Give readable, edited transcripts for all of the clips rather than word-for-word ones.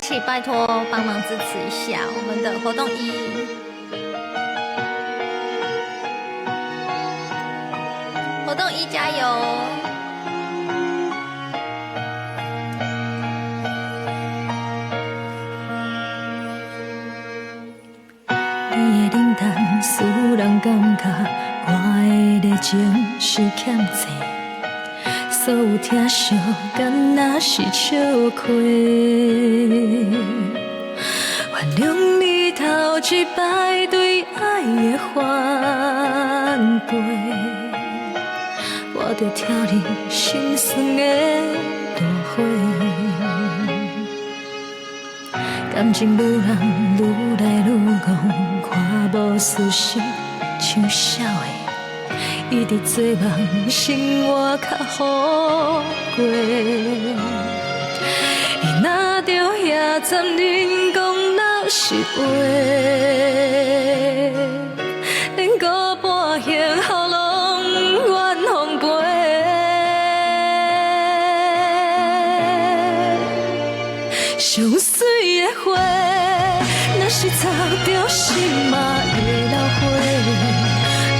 起拜托帮忙支持一下我们的活动一，活动一加油！你的冷淡使人感觉我的热情是欠债。所有疼惜，敢若是笑亏。原谅你头一摆对爱的反背，我着跳你心酸的大火。感情愈人愈来愈戆，看无事实像笑的。伊伫做梦，生活较好过。伊若着遐残忍讲老实话，连个半幸福拢愿奉陪。上水的花，若是插着心嘛会流花，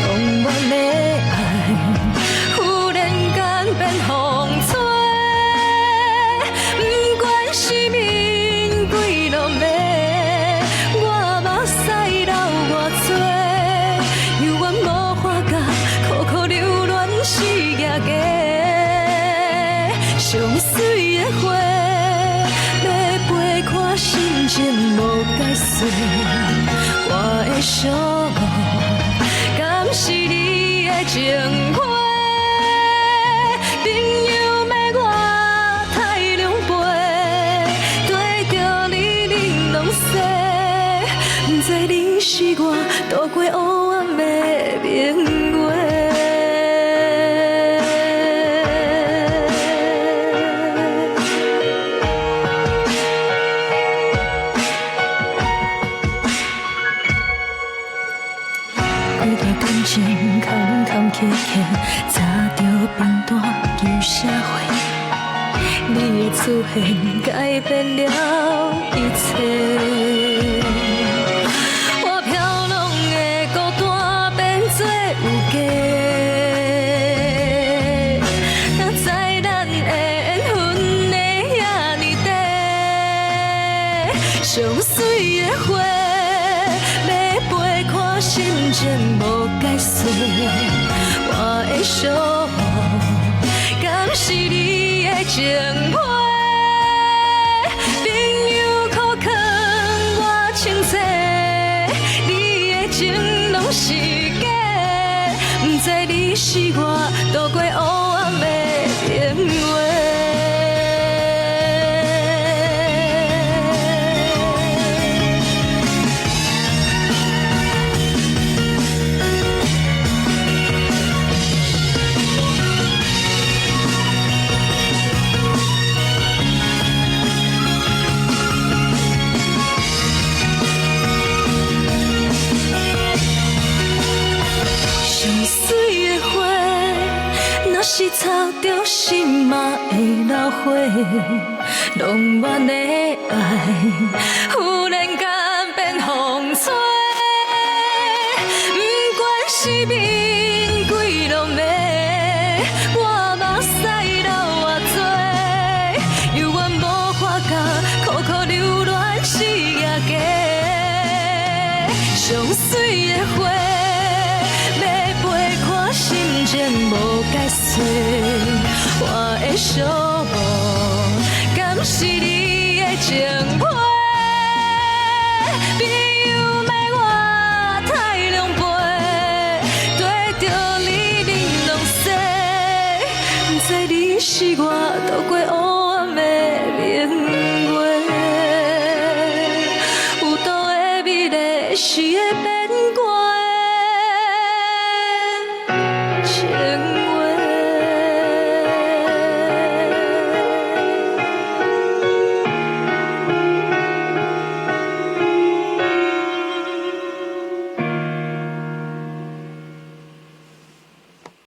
拢愿的。变风吹，不管是面几落暝，我目屎流偌多，犹原无法甲苦苦留恋是假假。上水的花，要陪看心情无解释，我的寂寞，敢是你的情花？不知你是我度过黑暗的明月。几段感情坎坎坷坷，早着平淡旧社会，你的出现改变了一切。上水的花，要陪看心情无解释，我的寂寞，敢是你的情花？朋友苦劝我清醒，你的情拢是假，不知你是我度过黑暗的明月。是插着心嘛会流花，浓怨的爱忽然间变风吹，不管是面几落暝，我目屎流偌多，犹原无法甲苦苦留恋是假假。上水的花，要陪看心情无解释。我的寂寞，敢是你的情花？朋友骂我太狼狈，对着你冷落西，不知你是我度过黑暗的明月，有道的美丽是。